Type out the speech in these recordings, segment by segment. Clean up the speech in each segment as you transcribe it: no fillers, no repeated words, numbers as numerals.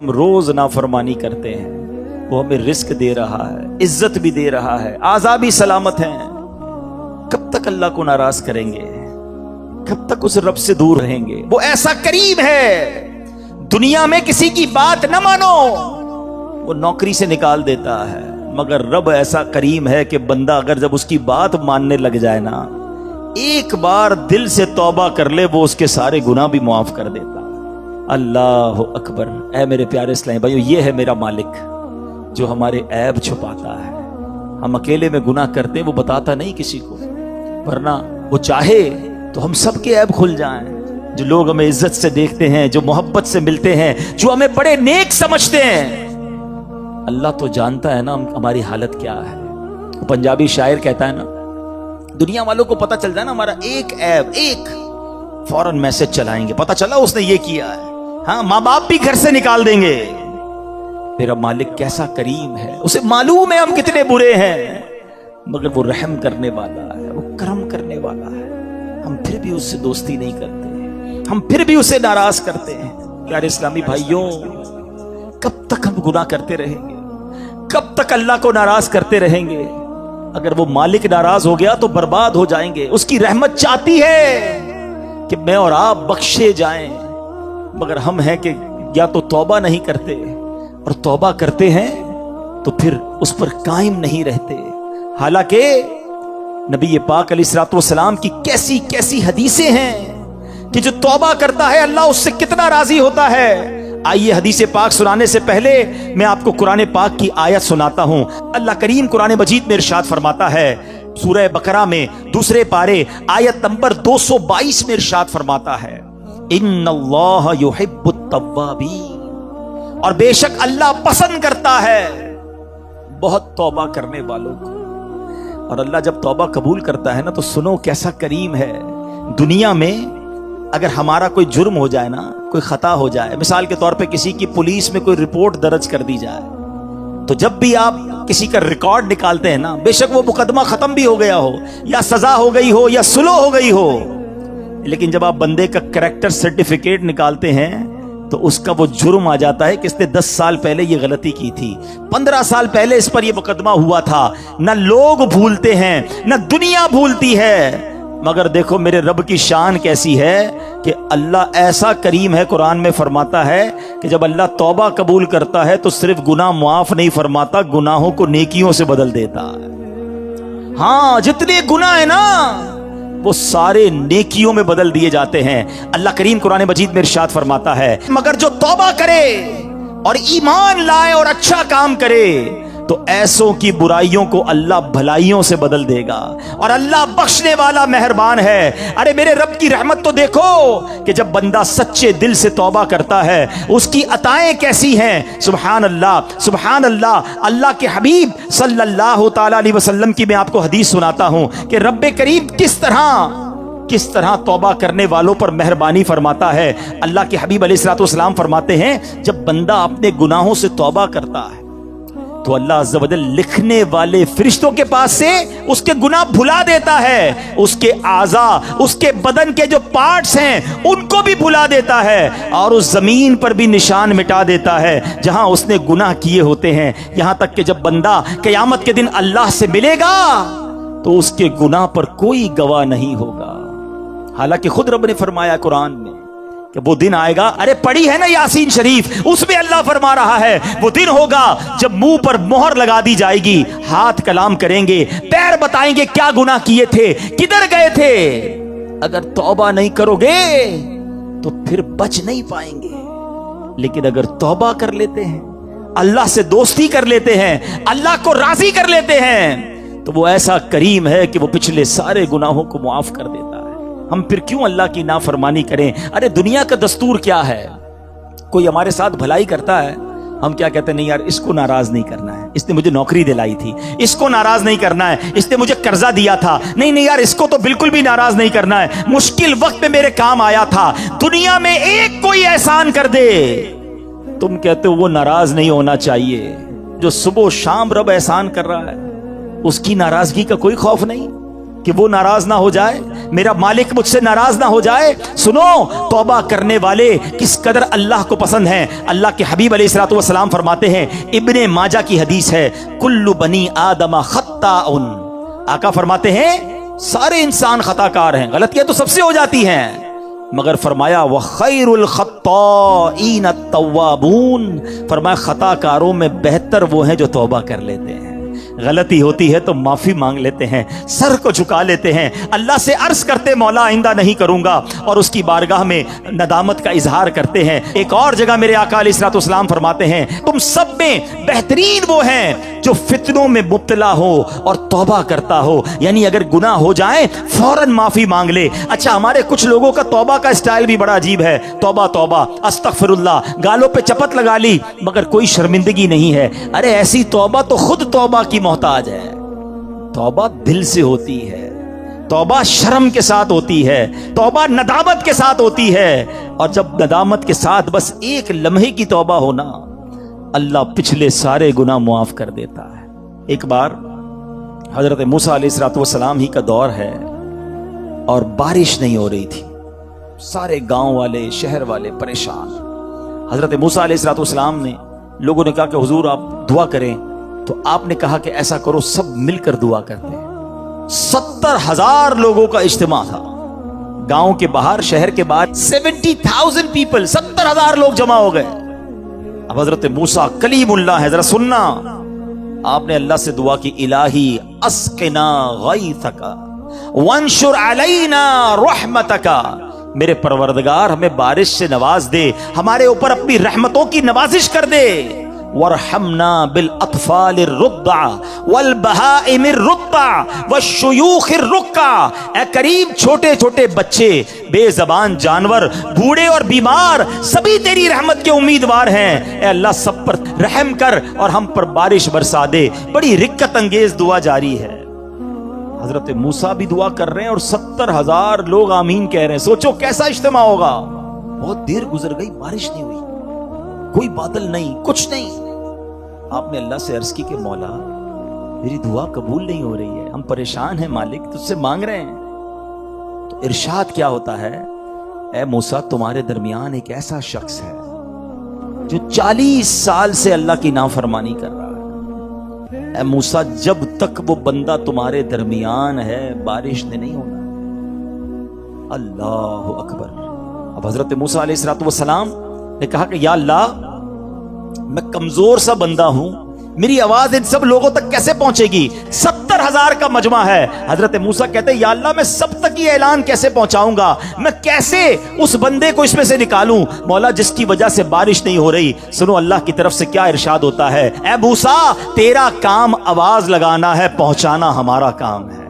ہم روز نافرمانی کرتے ہیں، وہ ہمیں رزق دے رہا ہے، عزت بھی دے رہا ہے، اعضاء بھی سلامت ہیں، کب تک اللہ کو ناراض کریں گے؟ کب تک اس رب سے دور رہیں گے؟ وہ ایسا کریم ہے، دنیا میں کسی کی بات نہ مانو، وہ نوکری سے نکال دیتا ہے، مگر رب ایسا کریم ہے کہ بندہ اگر جب اس کی بات ماننے لگ جائے نا، ایک بار دل سے توبہ کر لے، وہ اس کے سارے گناہ بھی معاف کر دیتا۔ اللہ اکبر۔ اے میرے پیارے اسلامی بھائیو، یہ ہے میرا مالک جو ہمارے عیب چھپاتا ہے۔ ہم اکیلے میں گناہ کرتے ہیں، وہ بتاتا نہیں کسی کو، ورنہ وہ چاہے تو ہم سب کے عیب کھل جائیں۔ جو لوگ ہمیں عزت سے دیکھتے ہیں، جو محبت سے ملتے ہیں، جو ہمیں بڑے نیک سمجھتے ہیں، اللہ تو جانتا ہے نا ہماری حالت کیا ہے۔ پنجابی شاعر کہتا ہے نا، دنیا والوں کو پتہ چل جائے نا ہمارا ایک عیب، ایک فوراً میسج چلائیں گے، پتہ چلا اس نے یہ کیا ہے، ہاں ماں باپ بھی گھر سے نکال دیں گے۔ میرا مالک کیسا کریم ہے، اسے معلوم ہے ہم کتنے برے ہیں، مگر وہ رحم کرنے والا ہے، وہ کرم کرنے والا ہے۔ ہم پھر بھی اس سے دوستی نہیں کرتے، ہم پھر بھی اسے ناراض کرتے ہیں۔ پیارے اسلامی بھائیوں، کب تک ہم گناہ کرتے رہیں گے؟ کب تک اللہ کو ناراض کرتے رہیں گے؟ اگر وہ مالک ناراض ہو گیا تو برباد ہو جائیں گے۔ اس کی رحمت چاہتی ہے کہ میں اور آپ بخشے جائیں، مگر ہم ہیں کہ یا تو توبہ نہیں کرتے، اور توبہ کرتے ہیں تو پھر اس پر قائم نہیں رہتے۔ حالانکہ نبی پاک علیہ الصلوۃ والسلام کی کیسی کیسی حدیثیں ہیں کہ جو توبہ کرتا ہے اللہ اس سے کتنا راضی ہوتا ہے۔ آئیے حدیث پاک سنانے سے پہلے میں آپ کو قرآن پاک کی آیت سناتا ہوں۔ اللہ کریم قرآن مجید میں ارشاد فرماتا ہے، سورہ بقرہ میں دوسرے پارے آیت نمبر 222 میں ارشاد فرماتا ہے، ان اللہ یحب التوابین، اور بے شک اللہ پسند کرتا ہے بہت توبہ کرنے والوں کو۔ اور اللہ جب توبہ قبول کرتا ہے نا تو سنو کیسا کریم ہے۔ دنیا میں اگر ہمارا کوئی جرم ہو جائے نا، کوئی خطا ہو جائے، مثال کے طور پہ کسی کی پولیس میں کوئی رپورٹ درج کر دی جائے، تو جب بھی آپ کسی کا ریکارڈ نکالتے ہیں نا، بے شک وہ مقدمہ ختم بھی ہو گیا ہو، یا سزا ہو گئی ہو، یا سلو ہو گئی ہو، لیکن جب آپ بندے کا کریکٹر سرٹیفکیٹ نکالتے ہیں تو اس کا وہ جرم آ جاتا ہے کہ اس نے 10 سال پہلے یہ غلطی کی تھی، 15 سال پہلے اس پر یہ مقدمہ ہوا تھا۔ نہ لوگ بھولتے ہیں، نہ دنیا بھولتی ہے، مگر دیکھو میرے رب کی شان کیسی ہے کہ اللہ ایسا کریم ہے۔ قرآن میں فرماتا ہے کہ جب اللہ توبہ قبول کرتا ہے تو صرف گناہ معاف نہیں فرماتا، گناہوں کو نیکیوں سے بدل دیتا ہے۔ ہاں، جتنے گناہ ہیں نا وہ سارے نیکیوں میں بدل دیے جاتے ہیں۔ اللہ کریم قرآن مجید میں ارشاد فرماتا ہے، مگر جو توبہ کرے اور ایمان لائے اور اچھا کام کرے تو ایسوں کی برائیوں کو اللہ بھلائیوں سے بدل دے گا، اور اللہ بخشنے والا مہربان ہے۔ ارے میرے رب کی رحمت تو دیکھو کہ جب بندہ سچے دل سے توبہ کرتا ہے اس کی عطائیں کیسی ہیں۔ سبحان اللہ، سبحان اللہ۔ اللہ کے حبیب صلی اللہ تعالی علیہ وسلم کی میں آپ کو حدیث سناتا ہوں کہ رب کریم کس طرح توبہ کرنے والوں پر مہربانی فرماتا ہے۔ اللہ کے حبیب علیہ الصلوۃ والسلام فرماتے ہیں، جب بندہ اپنے گناہوں سے توبہ کرتا ہے تو اللہ عز و جل لکھنے والے فرشتوں کے پاس سے اس کے گناہ بھلا دیتا ہے، اس کے اعضاء، اس کے بدن کے جو پارٹس ہیں ان کو بھی بھلا دیتا ہے، اور اس زمین پر بھی نشان مٹا دیتا ہے جہاں اس نے گناہ کیے ہوتے ہیں۔ یہاں تک کہ جب بندہ قیامت کے دن اللہ سے ملے گا تو اس کے گناہ پر کوئی گواہ نہیں ہوگا۔ حالانکہ خود رب نے فرمایا قرآن میں کہ وہ دن آئے گا، ارے پڑھی ہے نا یاسین شریف، اس میں اللہ فرما رہا ہے وہ دن ہوگا جب منہ پر مہر لگا دی جائے گی، ہاتھ کلام کریں گے، پیر بتائیں گے کیا گناہ کیے تھے، کدھر گئے تھے۔ اگر توبہ نہیں کرو گے تو پھر بچ نہیں پائیں گے، لیکن اگر توبہ کر لیتے ہیں، اللہ سے دوستی کر لیتے ہیں، اللہ کو راضی کر لیتے ہیں، تو وہ ایسا کریم ہے کہ وہ پچھلے سارے گناہوں کو معاف کر دیتا ہے۔ ہم پھر کیوں اللہ کی نافرمانی کریں؟ ارے دنیا کا دستور کیا ہے، کوئی ہمارے ساتھ بھلائی کرتا ہے، ہم کیا کہتے ہیں، نہیں یار اس کو ناراض نہیں کرنا ہے، اس نے مجھے نوکری دلائی تھی، اس کو ناراض نہیں کرنا ہے، اس نے مجھے قرضہ دیا تھا، نہیں یار اس کو تو بالکل بھی ناراض نہیں کرنا ہے، مشکل وقت میں میرے کام آیا تھا۔ دنیا میں ایک کوئی احسان کر دے، تم کہتے ہو وہ ناراض نہیں ہونا چاہیے۔ جو صبح و شام رب احسان کر رہا ہے اس کی ناراضگی کا کوئی خوف نہیں کہ وہ ناراض نہ ہو جائے۔ میرا مالک مجھ سے ناراض نہ ہو جائے. سنو توبہ کرنے والے کس قدر اللہ کو پسند ہیں. اللہ کے حبیب علیہ الصلوۃ والسلام فرماتے ہیں, ابن ماجہ کی حدیث ہے, کل بنی آدم خطاء. آقا فرماتے ہیں سارے انسان خطا کار ہیں, غلطیاں تو سب سے ہو جاتی ہیں, مگر فرمایا وخیر الخطائین التوابون, فرمایا خطا کاروں میں بہتر وہ ہیں جو توبہ کر لیتے ہیں. غلطی ہوتی ہے تو معافی مانگ لیتے ہیں, سر کو جھکا لیتے ہیں, اللہ سے عرض کرتے مولا آئندہ نہیں کروں گا, اور اس کی بارگاہ میں ندامت کا اظہار کرتے ہیں. ایک اور جگہ میرے آقا علیہ الصلوۃ والسلام فرماتے ہیں تم سب میں بہترین وہ ہیں جو فتنوں میں مبتلا ہو اور توبہ کرتا ہو, یعنی اگر گناہ ہو جائیں فوراً معافی مانگ لے. اچھا ہمارے کچھ لوگوں کا توبہ کا اسٹائل بھی بڑا عجیب ہے, توبہ توبہ استغفر اللہ, گالوں پہ چپت لگا لی مگر کوئی شرمندگی نہیں ہے. ارے ایسی توبہ تو خود توبہ کی محتاج ہے. توبہ دل سے ہوتی ہے, توبہ شرم کے ساتھ ہوتی ہے, توبہ ندامت کے ساتھ ہوتی ہے, اور جب ندامت کے ساتھ بس ایک لمحے کی توبہ ہونا, اللہ پچھلے سارے گناہ معاف کر دیتا ہے. ایک بار حضرت موسیٰ علیہ الصلوۃ والسلام ہی کا دور ہے اور بارش نہیں ہو رہی تھی, سارے گاؤں والے شہر والے پریشان. حضرت موسیٰ علیہ الصلوۃ والسلام نے, لوگوں نے کہا کہ حضور آپ دعا کریں, تو آپ نے کہا کہ ایسا کرو سب مل کر دعا کرتے ہیں. 70,000 لوگوں کا اجتماع تھا گاؤں کے باہر, شہر کے باہر 70,000 پیپل, 70,000 لوگ جمع ہو گئے. اب حضرت موسیٰ کلیم اللہ ہے, ذرا سننا, آپ نے اللہ سے دعا کی, الہی اسقنا غیثک وانشر علینا رحمتک, میرے پروردگار ہمیں بارش سے نواز دے, ہمارے اوپر اپنی رحمتوں کی نوازش کر دے. وارحمنا بالاطفال الرضع والبہائم الرضع والشیوخ الرکع, اے کریم چھوٹے چھوٹے بچے, بے زبان جانور, بوڑھے اور بیمار, سبھی تیری رحمت کے امیدوار ہیں. اے اللہ سب پر رحم کر اور ہم پر بارش برسا دے. بڑی رکت انگیز دعا جاری ہے. حضرت موسیٰ بھی دعا کر رہے ہیں اور 70,000 لوگ آمین کہہ رہے ہیں. سوچو کیسا اجتماع ہوگا. بہت دیر گزر گئی, بارش نہیں ہوئی, کوئی بادل نہیں, کچھ نہیں. آپ نے اللہ سے عرض کی کہ مولا میری دعا قبول نہیں ہو رہی ہے, ہم پریشان ہیں مالک, تجھ سے مانگ رہے ہیں. تو ارشاد کیا ہوتا ہے, اے موسیٰ تمہارے درمیان ایک ایسا شخص ہے جو 40 سال سے اللہ کی نافرمانی کر رہا ہے. اے موسیٰ جب تک وہ بندہ تمہارے درمیان ہے بارش نے نہیں ہونا. اللہ اکبر. اب حضرت موسیٰ علیہ الصلوۃ والسلام نے کہا کہ یا اللہ میں کمزور سا بندہ ہوں, میری آواز ان سب لوگوں تک کیسے پہنچے گی, 70,000 کا مجمع ہے. حضرت موسیٰ کہتے ہیں یا اللہ میں سب تک یہ اعلان کیسے پہنچاؤں گا, میں کیسے اس بندے کو اس میں سے نکالوں. مولا جس کی وجہ سے بارش نہیں ہو رہی, سنو اللہ کی طرف سے کیا ارشاد ہوتا ہے, اے موسیٰ تیرا کام آواز لگانا ہے, پہنچانا ہمارا کام ہے.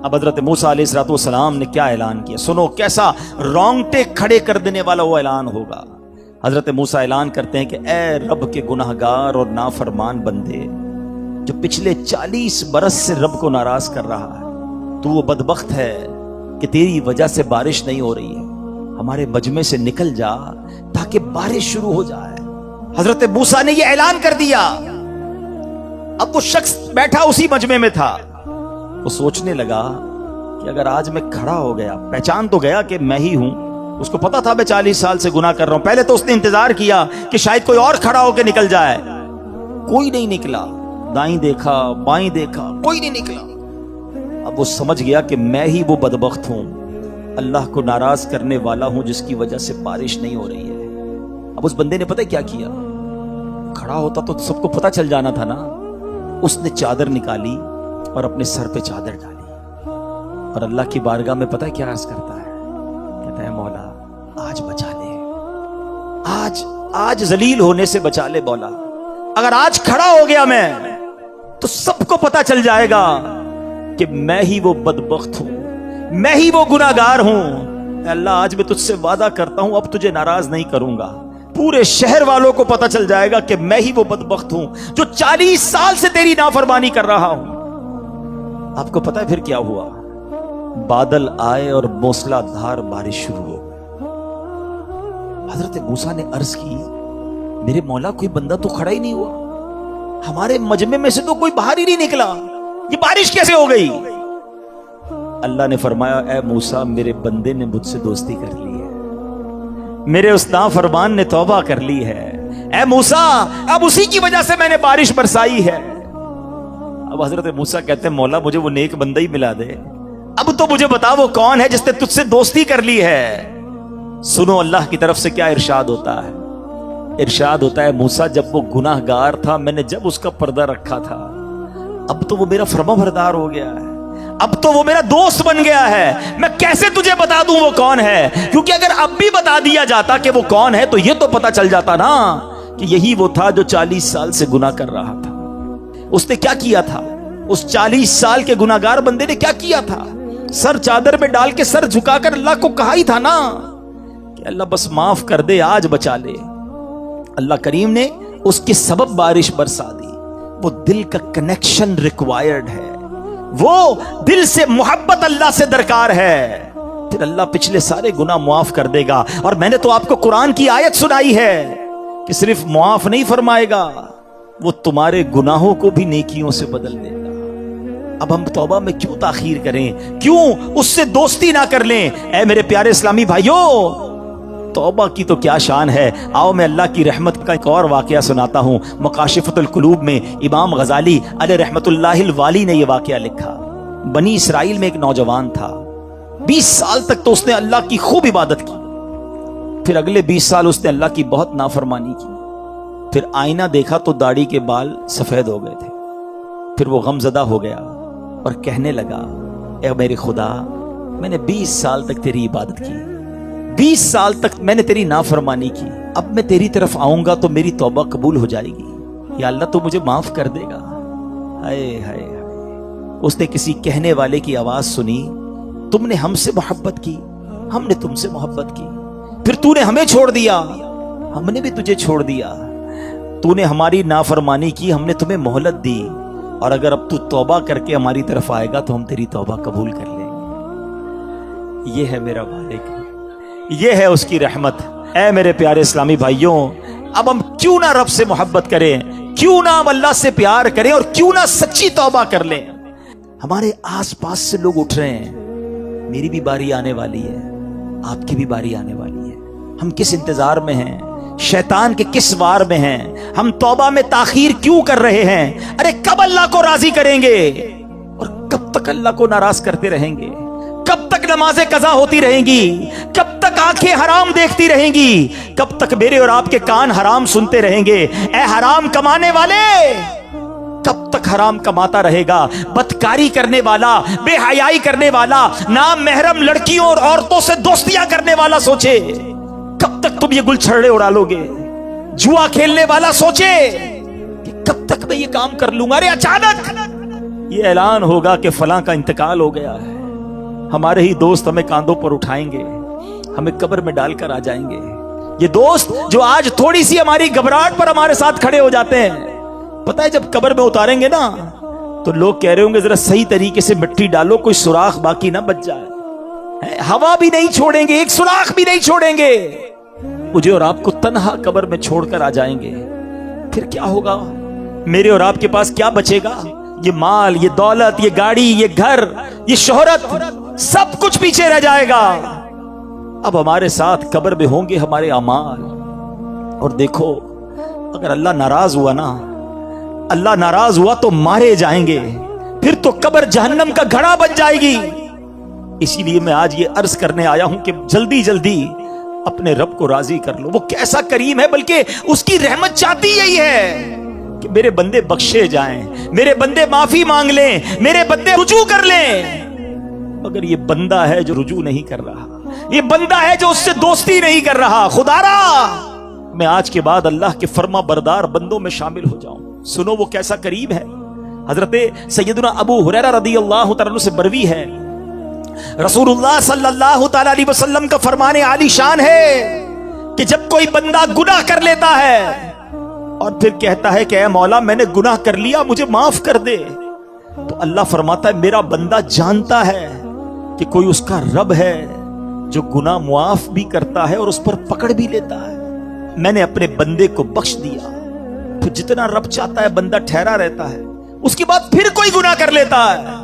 اب حضرت موسیٰ علیہ الصلوۃ والسلام نے کیا اعلان کیا, سنو کیسا رونگٹے کھڑے کر دینے والا وہ اعلان ہوگا. حضرت موسیٰ اعلان کرتے ہیں کہ اے رب کے گناہگار اور نافرمان بندے جو پچھلے 40 برس سے رب کو ناراض کر رہا ہے, تو وہ بدبخت ہے کہ تیری وجہ سے بارش نہیں ہو رہی ہے, ہمارے مجمع سے نکل جا تاکہ بارش شروع ہو جائے. حضرت موسیٰ نے یہ اعلان کر دیا. اب وہ شخص بیٹھا اسی مجمع میں تھا, وہ سوچنے لگا کہ اگر آج میں کھڑا ہو گیا, پہچان تو گیا کہ میں ہی ہوں, اس کو پتا تھا میں 40 سال سے گناہ کر رہا ہوں. پہلے تو اس نے انتظار کیا کہ شاید کوئی اور کھڑا ہو کے نکل جائے, کوئی نہیں نکلا. دائیں دیکھا بائیں دیکھا, کوئی نہیں نکلا. اب وہ سمجھ گیا کہ میں ہی وہ بدبخت ہوں, اللہ کو ناراض کرنے والا ہوں جس کی وجہ سے بارش نہیں ہو رہی ہے. اب اس بندے نے پتہ کیا کیا, کھڑا ہوتا تو سب کو پتہ چل جانا تھا نا. اس نے چادر نکالی اور اپنے سر پہ چادر ڈالی اور اللہ کی بارگاہ میں پتہ کیا عرض کرتا ہے, کہتا ہے مولا آج بچا لے, آج ذلیل ہونے سے بچا لے مولا. اگر آج کھڑا ہو گیا میں تو سب کو پتہ چل جائے گا کہ میں ہی وہ بدبخت ہوں, میں ہی وہ گناہگار ہوں. اے اللہ آج میں تجھ سے وعدہ کرتا ہوں اب تجھے ناراض نہیں کروں گا. پورے شہر والوں کو پتہ چل جائے گا کہ میں ہی وہ بدبخت ہوں جو 40 سال سے تیری نافرمانی کر رہا ہوں. آپ کو پتہ ہے پھر کیا ہوا, بادل آئے اور موسلا دھار بارش شروع ہو گئی. حضرت موسیٰ نے عرض کی میرے مولا کوئی بندہ تو کھڑا ہی نہیں ہوا, ہمارے مجمع میں سے تو کوئی باہر ہی نہیں نکلا, یہ بارش کیسے ہو گئی؟ اللہ نے فرمایا اے موسیٰ میرے بندے نے مجھ سے دوستی کر لی ہے, میرے اس نافرمان نے توبہ کر لی ہے. اے موسیٰ اب اسی کی وجہ سے میں نے بارش برسائی ہے. اب حضرت موسیٰ کہتے ہیں مولا مجھے وہ نیک بندہ ہی ملا دے, اب تو مجھے بتا وہ کون ہے جس نے تجھ سے دوستی کر لی ہے. سنو اللہ کی طرف سے کیا ارشاد ہوتا ہے. ارشاد ہوتا ہے موسیٰ جب وہ گناہ گار تھا میں نے جب اس کا پردہ رکھا تھا, اب تو وہ میرا فرما بردار ہو گیا ہے, اب تو وہ میرا دوست بن گیا ہے. میں کیسے تجھے بتا دوں وہ کون ہے, کیونکہ اگر اب بھی بتا دیا جاتا کہ وہ کون ہے تو یہ تو پتا چل جاتا نا کہ یہی وہ تھا جو 40 سال سے گناہ کر رہا تھا. اس نے کیا کیا تھا, اس 40 سال کے گناہگار بندے نے کیا کیا تھا؟ سر چادر میں ڈال کے سر جھکا کر اللہ کو کہا ہی تھا نا کہ اللہ بس معاف کر دے, آج بچا لے. اللہ کریم نے اس کے سبب بارش برسا دی. وہ دل کا کنیکشن ریکوائرڈ ہے, وہ دل سے محبت اللہ سے درکار ہے, پھر اللہ پچھلے سارے گناہ معاف کر دے گا. اور میں نے تو آپ کو قرآن کی آیت سنائی ہے کہ صرف معاف نہیں فرمائے گا, وہ تمہارے گناہوں کو بھی نیکیوں سے بدل دے گا. اب ہم توبہ میں کیوں تاخیر کریں, کیوں اس سے دوستی نہ کر لیں؟ اے میرے پیارے اسلامی بھائیوں, توبہ کی تو کیا شان ہے. آؤ میں اللہ کی رحمت کا ایک اور واقعہ سناتا ہوں. مکاشفۃ القلوب میں امام غزالی علیہ رحمت اللہ الوالی نے یہ واقعہ لکھا. بنی اسرائیل میں ایک نوجوان تھا, 20 سال تک تو اس نے اللہ کی خوب عبادت کی, پھر اگلے 20 سال اس نے اللہ کی بہت نافرمانی کی. پھر آئینہ دیکھا تو داڑھی کے بال سفید ہو گئے تھے. پھر وہ غم زدہ ہو گیا اور کہنے لگا اے میرے خدا, میں نے 20 سال تک تیری عبادت کی, 20 سال تک میں نے تیری نافرمانی کی, اب میں تیری طرف آؤں گا تو میری توبہ قبول ہو جائے گی, یا اللہ تو مجھے معاف کر دے گا. ہائے ہائے ہائے. اس نے کسی کہنے والے کی آواز سنی, تم نے ہم سے محبت کی, ہم نے تم سے محبت کی, پھر تو نے ہمیں چھوڑ دیا, ہم نے بھی تجھے چھوڑ دیا, تو نے ہماری نافرمانی کی, ہم نے تمہیں مہلت دی, اور اگر اب تو توبہ کر کے ہماری طرف آئے گا تو ہم تیری توبہ قبول کر لیں گے. یہ ہے میرا مالک, یہ ہے اس کی رحمت. اے میرے پیارے اسلامی بھائیوں, اب ہم کیوں نہ رب سے محبت کریں, کیوں نہ ہم اللہ سے پیار کریں, اور کیوں نہ سچی توبہ کر لیں. ہمارے آس پاس سے لوگ اٹھ رہے ہیں, میری بھی باری آنے والی ہے, آپ کی بھی باری آنے والی ہے. ہم کس انتظار میں ہیں, شیطان کے کس وار میں ہیں, ہم توبہ میں تاخیر کیوں کر رہے ہیں؟ ارے کب اللہ کو راضی کریں گے, اور کب تک اللہ کو ناراض کرتے رہیں گے؟ کب تک نمازیں قضا ہوتی رہیں گی؟ کب تک آنکھیں حرام دیکھتی رہیں گی؟ کب تک میرے اور آپ کے کان حرام سنتے رہیں گے؟ اے حرام کمانے والے, کب تک حرام کماتا رہے گا؟ بدکاری کرنے والا, بے حیائی کرنے والا, نام محرم لڑکیوں اور عورتوں سے دوستیاں کرنے والا سوچے کب تک تم یہ گل چھڑے اڑا لو گے؟ جوا کھیلنے والا سوچے کہ کب تک میں یہ کام کر لوں گا. ارے اچانک یہ اعلان ہوگا کہ فلاں کا انتقال ہو گیا ہے, ہمارے ہی دوست ہمیں کاندھوں پر اٹھائیں گے, ہمیں قبر میں ڈال کر آ جائیں گے. یہ دوست جو آج تھوڑی سی ہماری گھبراہٹ پر ہمارے ساتھ کھڑے ہو جاتے ہیں, پتہ ہے جب قبر میں اتاریں گے نا تو لوگ کہہ رہے ہوں گے ذرا صحیح طریقے سے مٹی ڈالو, کوئی سوراخ باقی نہ بچ جائے. ہوا بھی نہیں چھوڑیں گے, ایک سوراخ بھی نہیں چھوڑیں گے, مجھے اور آپ کو تنہا قبر میں چھوڑ کر آ جائیں گے. پھر کیا ہوگا؟ میرے اور آپ کے پاس کیا بچے گا؟ یہ مال, یہ دولت, یہ گاڑی, یہ گھر, یہ شہرت, سب کچھ پیچھے رہ جائے گا. اب ہمارے ساتھ قبر میں ہوں گے ہمارے اعمال. اور دیکھو اگر اللہ ناراض ہوا نا, اللہ ناراض ہوا تو مارے جائیں گے, پھر تو قبر جہنم کا گھڑا بن جائے گی. اسی لیے میں آج یہ عرض کرنے آیا ہوں کہ جلدی جلدی اپنے رب کو راضی کر لو. وہ کیسا کریم ہے, بلکہ اس کی رحمت چاہتی یہی ہے کہ میرے بندے بخشے جائیں, میرے بندے معافی مانگ لیں, میرے بندے رجوع کر لیں. مگر یہ بندہ ہے جو رجوع نہیں کر رہا, یہ بندہ ہے جو اس سے دوستی نہیں کر رہا. خدا را میں آج کے بعد اللہ کے فرما بردار بندوں میں شامل ہو جاؤں. سنو وہ کیسا کریم ہے. حضرت سیدنا ابو ہریرہ رضی اللہ تعالیٰ عنہ سے بروی ہے, رسول اللہ صلی اللہ تعالی علیہ وسلم کا فرمان عالی شان ہے کہ جب کوئی بندہ گناہ کر لیتا ہے اور پھر کہتا ہے کہ اے مولا میں نے گناہ کر لیا, مجھے معاف کر دے, تو اللہ فرماتا ہے میرا بندہ جانتا ہے کہ کوئی اس کا رب ہے جو گناہ معاف بھی کرتا ہے اور اس پر پکڑ بھی لیتا ہے. میں نے اپنے بندے کو بخش دیا. پھر جتنا رب چاہتا ہے بندہ ٹھہرا رہتا ہے, اس کے بعد پھر کوئی گناہ کر لیتا ہے,